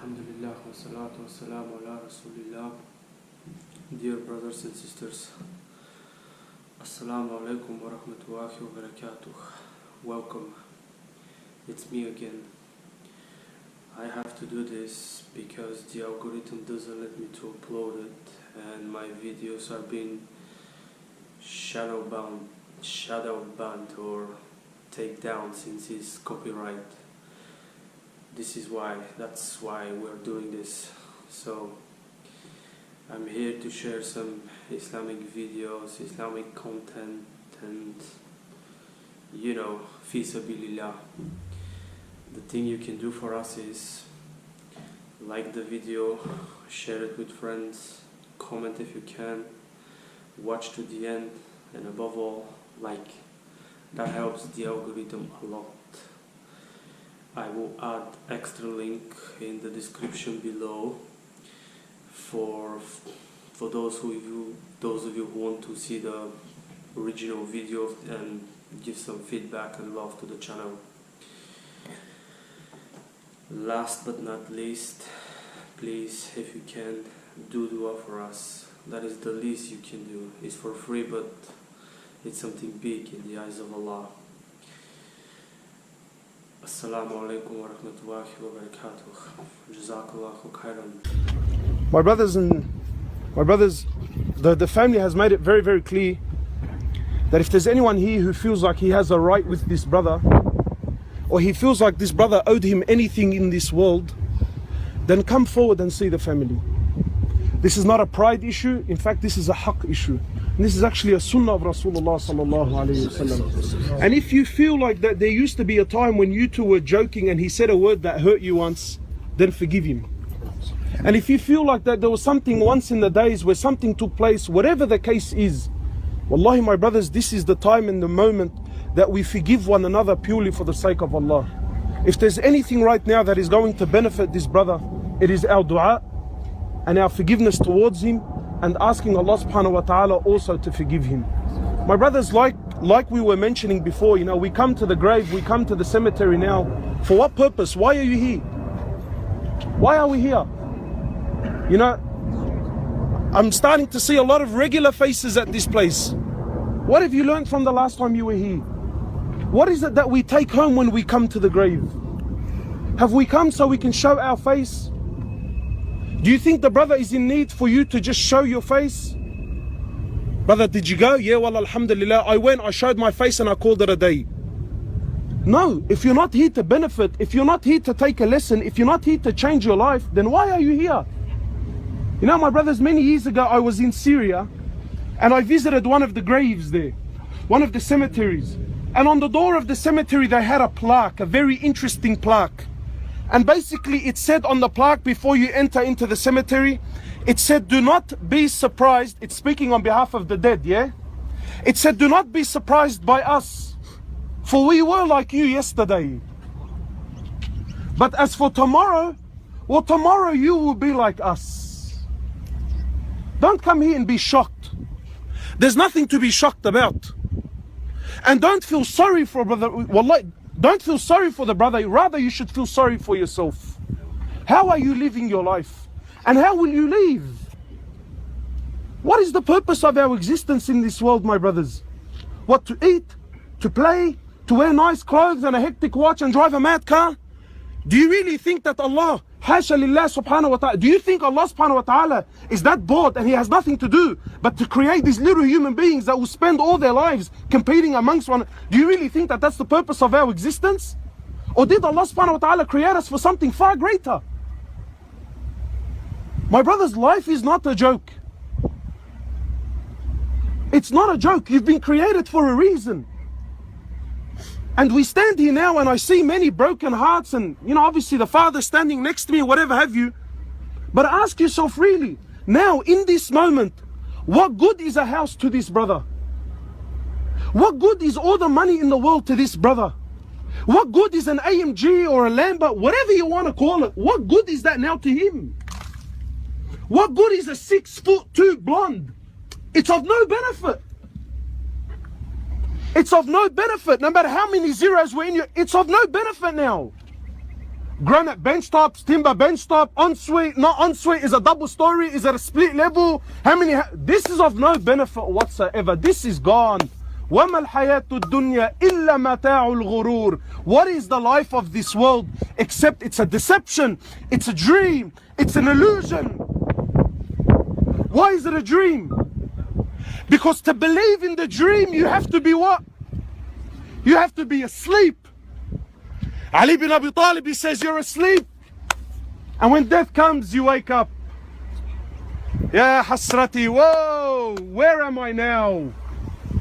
Alhamdulillah wa salatu wa salamu ala Rasulillah. Dear brothers and sisters, Assalamu alaikum wa rahmatullahi wa barakatuh. Welcome. It's me again. I have to do this because the algorithm doesn't let me to upload it, and my videos are being shadow banned or take down since it's copyright. That's why we're doing this. So I'm here to share some Islamic videos, Islamic content, and fi sabilillah. The thing you can do for us is like the video, share it with friends, comment if you can, watch to the end, and above all, like. That helps the algorithm a lot. I will add extra link in the description below for those of you who want to see the original video and give some feedback and love to the channel. Last but not least, please, if you can, do dua for us. That is the least you can do. It's for free, but it's something big in the eyes of Allah. Assalamu alaikum wa rahmatullahi wa barakatuh. Jazakallahu khairan. My brothers, the family has made it very, very clear that if there's anyone here who feels like he has a right with this brother, or he feels like this brother owed him anything in this world, then come forward and see the family. This is not a pride issue. In fact, this is a haqq issue. And this is actually a sunnah of Rasulullah sallallahu alayhi wasallam. And if you feel like that there used to be a time when you two were joking and he said a word that hurt you once, then forgive him. And if you feel like that there was something once in the days where something took place, whatever the case is, wallahi my brothers, this is the time and the moment that we forgive one another purely for the sake of Allah. If there's anything right now that is going to benefit this brother, it is our dua and our forgiveness towards him, and asking Allah subhanahu wa ta'ala also to forgive him. My brothers, like we were mentioning before, we come to the grave, we come to the cemetery now. For what purpose? Why are you here? Why are we here? I'm starting to see a lot of regular faces at this place. What have you learned from the last time you were here? What is it that we take home when we come to the grave? Have we come so we can show our face? Do you think the brother is in need for you to just show your face? Brother, did you go? Yeah, well, alhamdulillah, I went, I showed my face and I called it a day. No, if you're not here to benefit, if you're not here to take a lesson, if you're not here to change your life, then why are you here? My brothers, many years ago I was in Syria and I visited one of the graves there, one of the cemeteries. And on the door of the cemetery they had a plaque, a very interesting plaque. And basically it said on the plaque before you enter into the cemetery, it said, do not be surprised. It's speaking on behalf of the dead, yeah? It said, do not be surprised by us, for we were like you yesterday. But as for tomorrow, well, tomorrow you will be like us. Don't come here and be shocked. There's nothing to be shocked about. And don't feel sorry for brother. Wallahi, don't feel sorry for the brother, rather you should feel sorry for yourself. How are you living your life? And how will you leave? What is the purpose of our existence in this world, my brothers? What, to eat, to play, to wear nice clothes and a hectic watch and drive a mad car? Do you really think that Allah, hasha lillah subhanahu wa ta'ala, do you think Allah subhanahu wa ta'ala is that bored and he has nothing to do but to create these little human beings that will spend all their lives competing amongst one? Do you really think that that's the purpose of our existence? Or did Allah subhanahu wa ta'ala create us for something far greater? My brothers, life is not a joke. It's not a joke. You've been created for a reason. And we stand here now and I see many broken hearts and, obviously the father standing next to me, whatever have you. But ask yourself really, now in this moment, what good is a house to this brother? What good is all the money in the world to this brother? What good is an AMG or a Lambo, whatever you want to call it? What good is that now to him? What good is a 6'2" blonde? It's of no benefit. It's of no benefit. No matter how many zeros were in you, it's of no benefit now. Granite bench tops, timber bench top, ensuite, not ensuite, is a double story, is it a split level? How many? This is of no benefit whatsoever. This is gone. وَمَا الْحَيَاةُ الدُّنْيَا إِلَّا مَتَاعُ الْغُرُورِ. What is the life of this world except it's a deception, it's a dream, it's an illusion. Why is it a dream? Because to believe in the dream you have to be what? You have to be asleep. Ali bin Abi Talib, he says you're asleep, and when death comes you wake up. Ya hasrati, whoa, where am I now?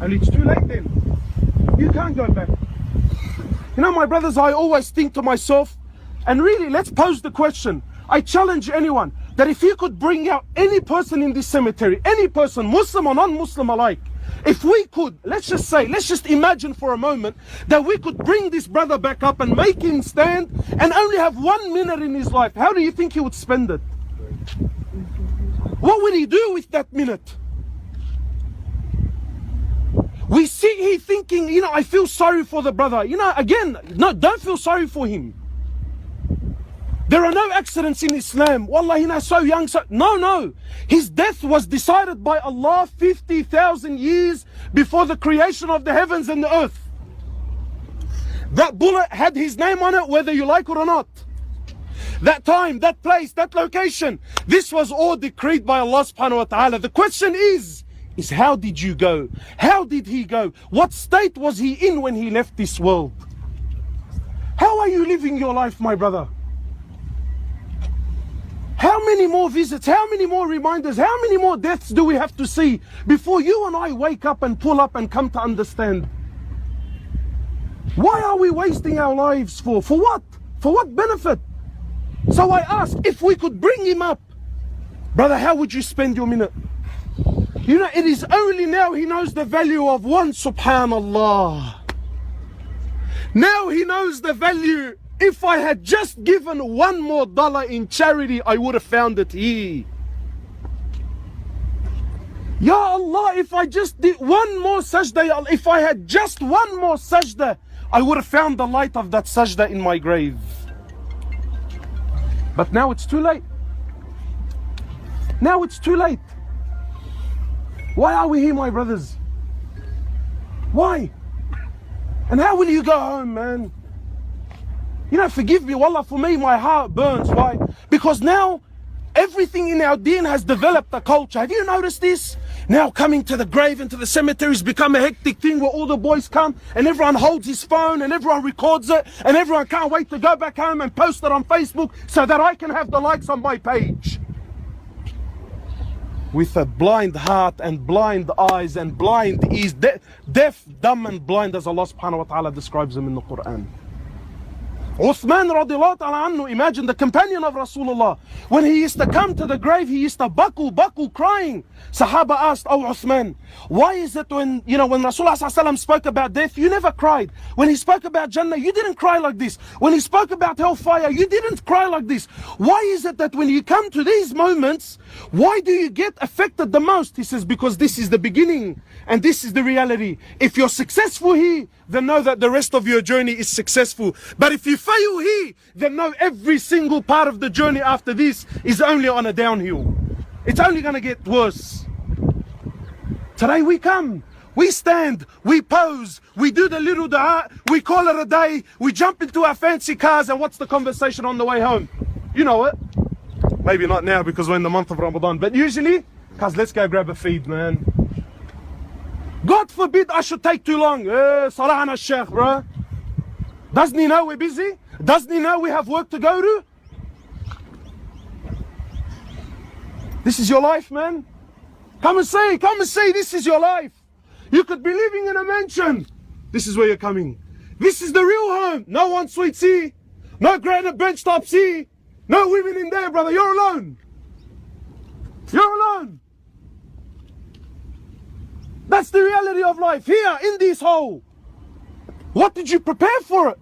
And it's too late then. You can't go back. You know, my brothers, I always think to myself, and really, let's pose the question. I challenge anyone that if you could bring out any person in this cemetery, any person, Muslim or non-Muslim alike, if we could, let's just imagine for a moment that we could bring this brother back up and make him stand and only have 1 minute in his life, how do you think he would spend it? What would he do with that minute? We sit here thinking, you know, I feel sorry for the brother. You know, again, no, don't feel sorry for him. There are no accidents in Islam. Wallahi, you know, so young, so... No. His death was decided by Allah 50,000 years before the creation of the heavens and the earth. That bullet had his name on it, whether you like it or not. That time, that place, that location. This was all decreed by Allah subhanahu wa ta'ala. The question is how did you go? How did he go? What state was he in when he left this world? How are you living your life, my brother? How many more visits, how many more reminders, how many more deaths do we have to see before you and I wake up and pull up and come to understand? Why are we wasting our lives for? For what? For what benefit? So I ask, if we could bring him up, brother, how would you spend your minute? You know, it is only now he knows the value of one, subhanallah. Now he knows the value. If I had just given $1 more in charity, I would have found it here. Ya Allah, if I just did one more sajda, if I had just one more sajda, I would have found the light of that sajda in my grave. But now it's too late. Now it's too late. Why are we here, my brothers? Why? And how will you go home, man? You know, forgive me, wallah, for me, my heart burns. Why? Because now, everything in our deen has developed a culture. Have you noticed this? Now coming to the grave and to the cemetery has become a hectic thing where all the boys come and everyone holds his phone and everyone records it and everyone can't wait to go back home and post it on Facebook so that I can have the likes on my page. With a blind heart and blind eyes and blind ears, deaf, dumb and blind, as Allah subhanahu wa ta'ala describes them in the Quran. Uthman radiallahu ta'ala anhu, imagine the companion of Rasulullah, when he used to come to the grave, he used to buckle crying. Sahaba asked, oh Uthman, why is it when Rasulullah spoke about death, you never cried? When he spoke about Jannah, you didn't cry like this. When he spoke about hellfire, you didn't cry like this. Why is it that when you come to these moments, why do you get affected the most? He says, because this is the beginning and this is the reality. If you're successful here, then know that the rest of your journey is successful. But if you fail here, then know every single part of the journey after this is only on a downhill. It's only going to get worse. Today we come, we stand, we pose, we do the little dua, we call it a day, we jump into our fancy cars, and what's the conversation on the way home? You know it. Maybe not now because we're in the month of Ramadan, but usually, cuz let's go grab a feed, man. God forbid I should take too long. Salahana Sheikh, bro. Doesn't he know we're busy? Doesn't he know we have work to go to? This is your life, man. Come and see, this is your life. You could be living in a mansion. This is where you're coming. This is the real home. No one sweet sea. No granite bench top sea. No women in there, brother. You're alone. You're alone. That's the reality of life here in this hole. What did you prepare for it?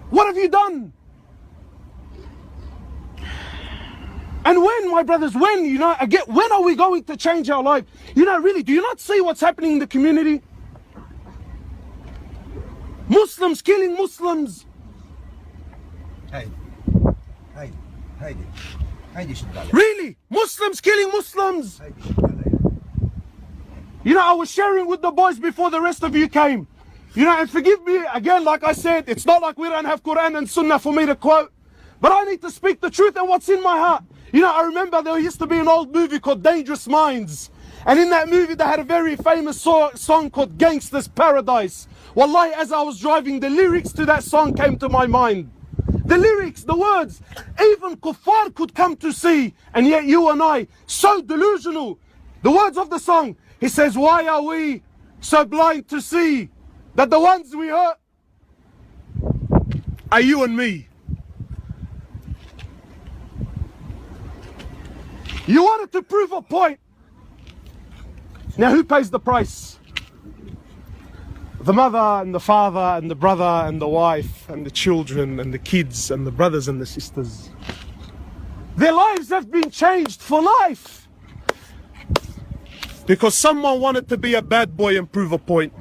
What have you done? And when, my brothers, when, you know, again, when are we going to change our life? You know, really, do you not see what's happening in the community? Muslims killing Muslims. هيدي هيدي هيدي شد عليها. Really? Muslims killing Muslims? هيدي شد عليها. You know, I was sharing with the boys before the rest of you came. You know, and forgive me, again, like I said, it's not like we don't have Quran and Sunnah for me to quote. But I need to speak the truth and what's in my heart. You know, I remember there used to be an old movie called Dangerous Minds. And in that movie, they had a very famous song called Gangster's Paradise. Wallahi, as I was driving, the lyrics to that song came to my mind. The lyrics, the words, even kuffar could come to see. And yet you and I, so delusional. The words of the song, he says, why are we so blind to see that the ones we hurt are you and me? You wanted to prove a point. Now who pays the price? The mother and the father and the brother and the wife and the children and the kids and the brothers and the sisters. Their lives have been changed for life. Because someone wanted to be a bad boy and prove a point.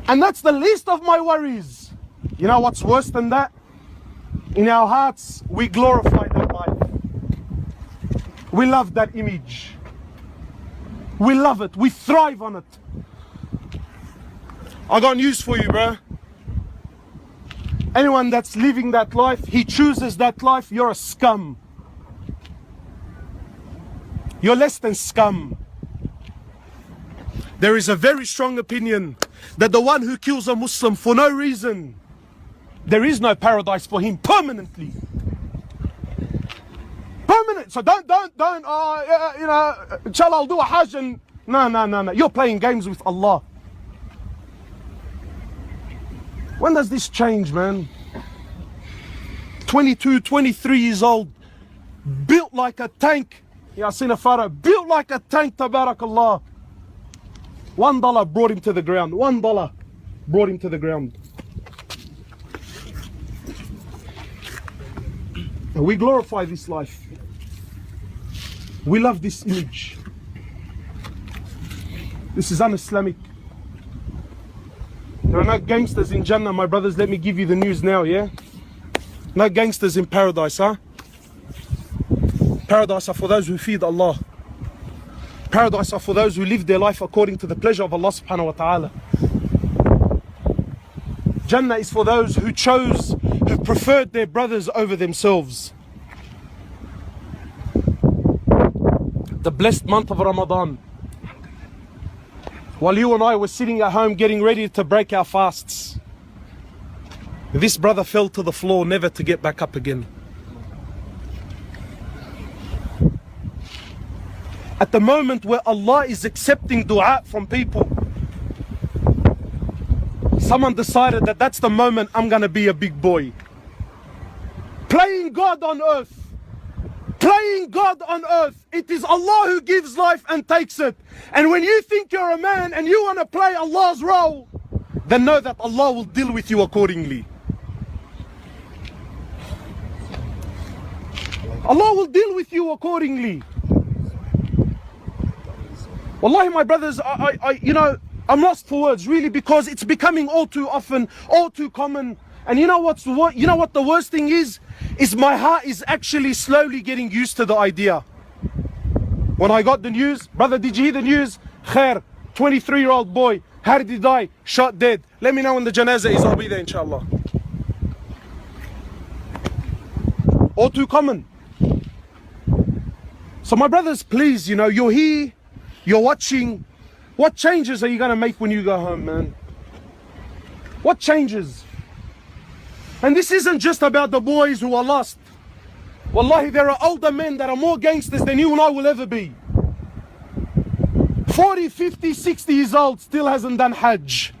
And that's the least of my worries. You know what's worse than that? In our hearts, we glorify that life. We love that image. We love it. We thrive on it. I got news for you, bro. Anyone that's living that life, he chooses that life, you're a scum. You're less than scum. There is a very strong opinion that the one who kills a Muslim for no reason, there is no paradise for him permanently. Permanent. So don't, you know, inshallah I'll do a hajj and no. You're playing games with Allah. When does this change, man? 22, 23 years old, built like a tank. Yeah, I seen a photo, built like a tank, tabarakallah. $1 brought him to the ground. $1 brought him to the ground. And we glorify this life. We love this image. This is un-Islamic. There are no gangsters in Jannah, my brothers. Let me give you the news now, yeah? No gangsters in paradise, huh? Paradise are for those who feed Allah. Paradise are for those who live their life according to the pleasure of Allah subhanahu wa ta'ala. Jannah is for those who chose, who preferred their brothers over themselves. The blessed month of Ramadan. While you and I were sitting at home getting ready to break our fasts, this brother fell to the floor, never to get back up again. At the moment where Allah is accepting dua from people, someone decided that that's the moment I'm gonna be a big boy. Playing God on earth. Playing God on earth. It is Allah who gives life and takes it. And when you think you're a man and you want to play Allah's role, then know that Allah will deal with you accordingly. Allah will deal with you accordingly. Wallahi, my brothers, you know, I'm lost for words really, because it's becoming all too often, all too common. And you know what the worst thing is my heart is actually slowly getting used to the idea. When I got the news, brother, did you hear the news? Khair, 23-year-old boy, how did he die? Shot dead. Let me know when the janazah is, I'll be there inshallah. All too common. So my brothers, please, you know, you're here, you're watching. What changes are you gonna make when you go home, man? What changes? And this isn't just about the boys who are lost. Wallahi, there are older men that are more gangsters than you and I will ever be. 40, 50, 60 years old, still hasn't done Hajj.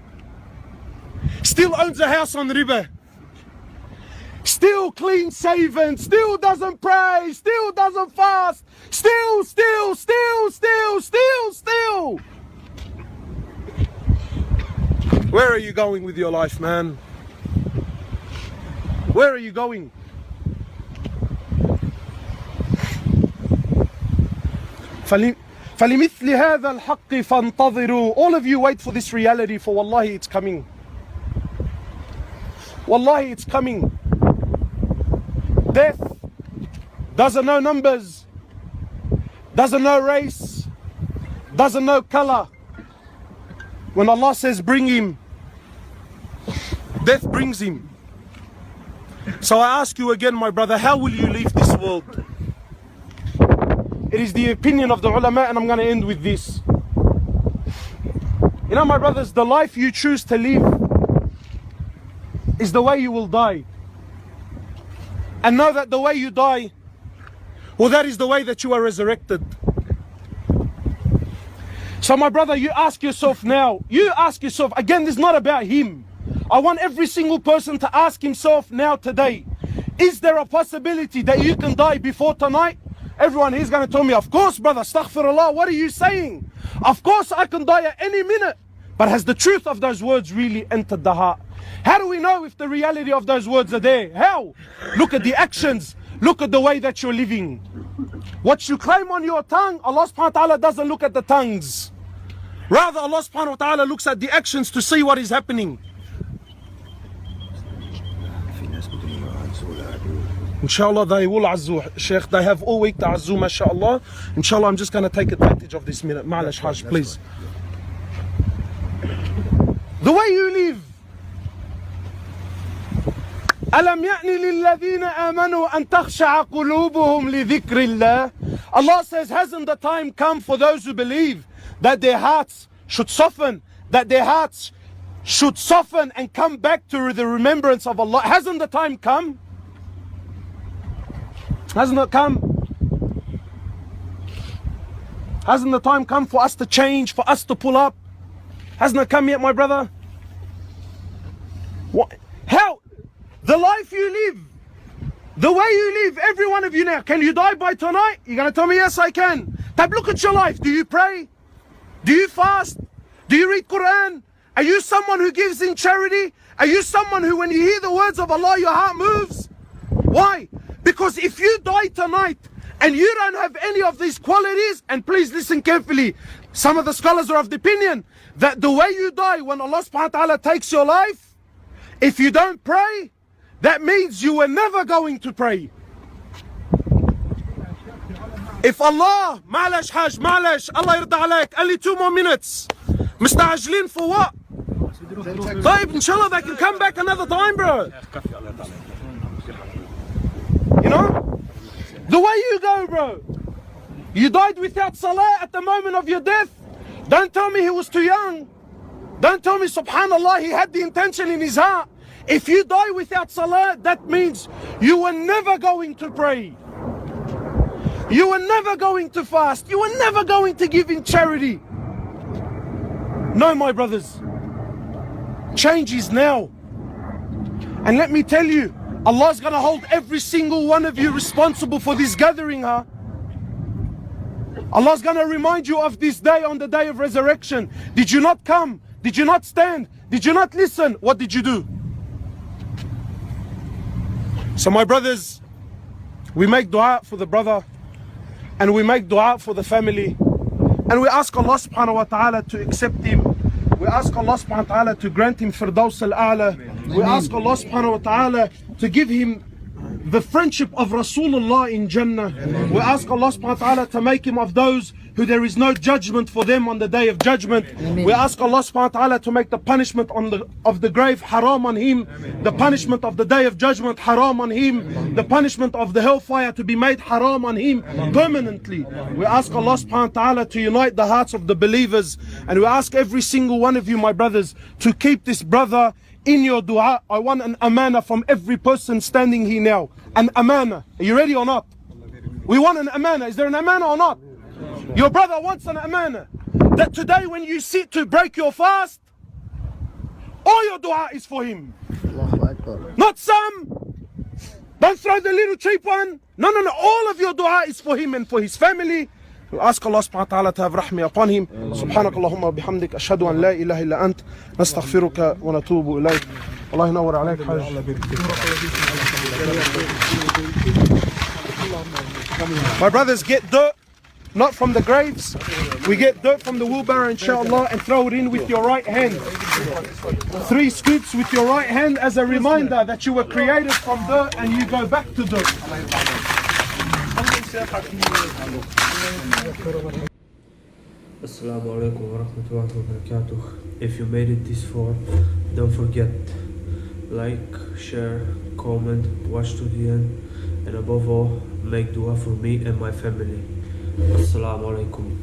Still owns a house on riba. Still clean shaven, still doesn't pray, still doesn't fast. Still. Where are you going with your life, man? Where are you going? فلمثل هذا الحق فانتظروا. All of you wait for this reality, for wallahi it's coming. Wallahi it's coming. death doesn't know numbers, doesn't know race, doesn't know color. When Allah says bring him, death brings him. So I ask you again, my brother, how will you leave this world? It is the opinion of the ulama, and I'm going to end with this. You know, my brothers, the life you choose to live is the way you will die. And know that the way you die, well, that is the way that you are resurrected. So my brother, you ask yourself now, again, this is not about him. I want every single person to ask himself now today, is there a possibility that you can die before tonight? Everyone here's going to tell me, of course, brother, astaghfirullah, what are you saying? Of course I can die at any minute. But has the truth of those words really entered the heart? How do we know if the reality of those words are there? How? Look at the actions. Look at the way that you're living. What you claim on your tongue, Allah subhanahu wa ta'ala doesn't look at the tongues. Rather, Allah subhanahu wa ta'ala looks at the actions to see what is happening. Inshallah, they will azzu, Sheikh. They have all week to azzu, mashallah. Inshallah, I'm just going to take advantage of this minute. Ma'alash Hajj, please. The way you live. أَلَمْ يَأْنِ لِلَّذِينَ آمَنُوا أَن تَخْشَعَ قُلُوبُهُمْ لِذِكْرِ اللَّهِ. Allah says, hasn't the time come for those who believe that their hearts should soften, that their hearts should soften and come back to the remembrance of Allah? Hasn't the time come? Hasn't it come? Hasn't the time come for us to change, for us to pull up? Hasn't it come yet, my brother? What? How? The life you live, the way you live, every one of you now, can you die by tonight? You're going to tell me, yes, I can. Tab, look at your life. Do you pray? Do you fast? Do you read Quran? Are you someone who gives in charity? Are you someone who, when you hear the words of Allah, your heart moves? Why? Because if you die tonight and you don't have any of these qualities, and please listen carefully, some of the scholars are of the opinion that the way you die when Allah subhanahu wa ta'ala takes your life, if you don't pray, that means you were never going to pray. If Allah, ma'alash hajj, ma'alash, Allah yarda alayk, only 2 more minutes. Mr. Ajlin, for what? Taib, inshallah they can come back another time, bro. You know? The way you go, bro. You died without salah at the moment of your death. Don't tell me he was too young. Don't tell me, subhanallah, he had the intention in his heart. If you die without salah, that means you were never going to pray. You were never going to fast. You were never going to give in charity. No, my brothers. Change is now. And let me tell you, Allah's going to hold every single one of you responsible for this gathering, huh? Allah's going to remind you of this day on the day of resurrection. Did you not come? Did you not stand? Did you not listen? What did you do? So my brothers, we make dua for the brother, and we make dua for the family, and we ask Allah subhanahu wa ta'ala to accept him. We ask Allah subhanahu wa ta'ala to grant him Firdaus al-A'la. We ask Allah subhanahu wa ta'ala to give him the friendship of Rasulullah in Jannah. We ask Allah subhanahu wa ta'ala to make him of those who there is no judgment for them on the day of judgment. We ask Allah subhanahu wa ta'ala to make the punishment of the grave haram on him, the punishment of the day of judgment haram on him, the punishment of the hellfire to be made haram on him permanently. We ask Allah subhanahu wa ta'ala to unite the hearts of the believers, and we ask every single one of you, my brothers, to keep this brother in your dua. I want an amana from every person standing here now. An amana. Are you ready or not? We want an amana. Is there an amana or not? Your brother wants an amana. That today when you sit to break your fast, all your dua is for him. Not some. Don't throw the little cheap one. No. All of your dua is for him and for his family. We ask Allah subhanahu wa ta'ala to have rahmi upon him. Subhanak Allahumma wa bihamdik. Ashhadu an la ilaha illa ant. Nastaghfiruka wa natubu ilayk. Allah yanawwar alayk hajj. My brothers, get dirt, not from the graves. We get dirt from the wheelbarrow, inshallah, and throw it in with your right hand. 3 scoops with your right hand as a reminder that you were created from dirt and you go back to dirt. Assalamu alaikum wa rahmatullahi wa barakatuh. If you made it this far, don't forget, like, share, comment, watch to the end, and above all, make dua for me and my family. Assalamu alaikum.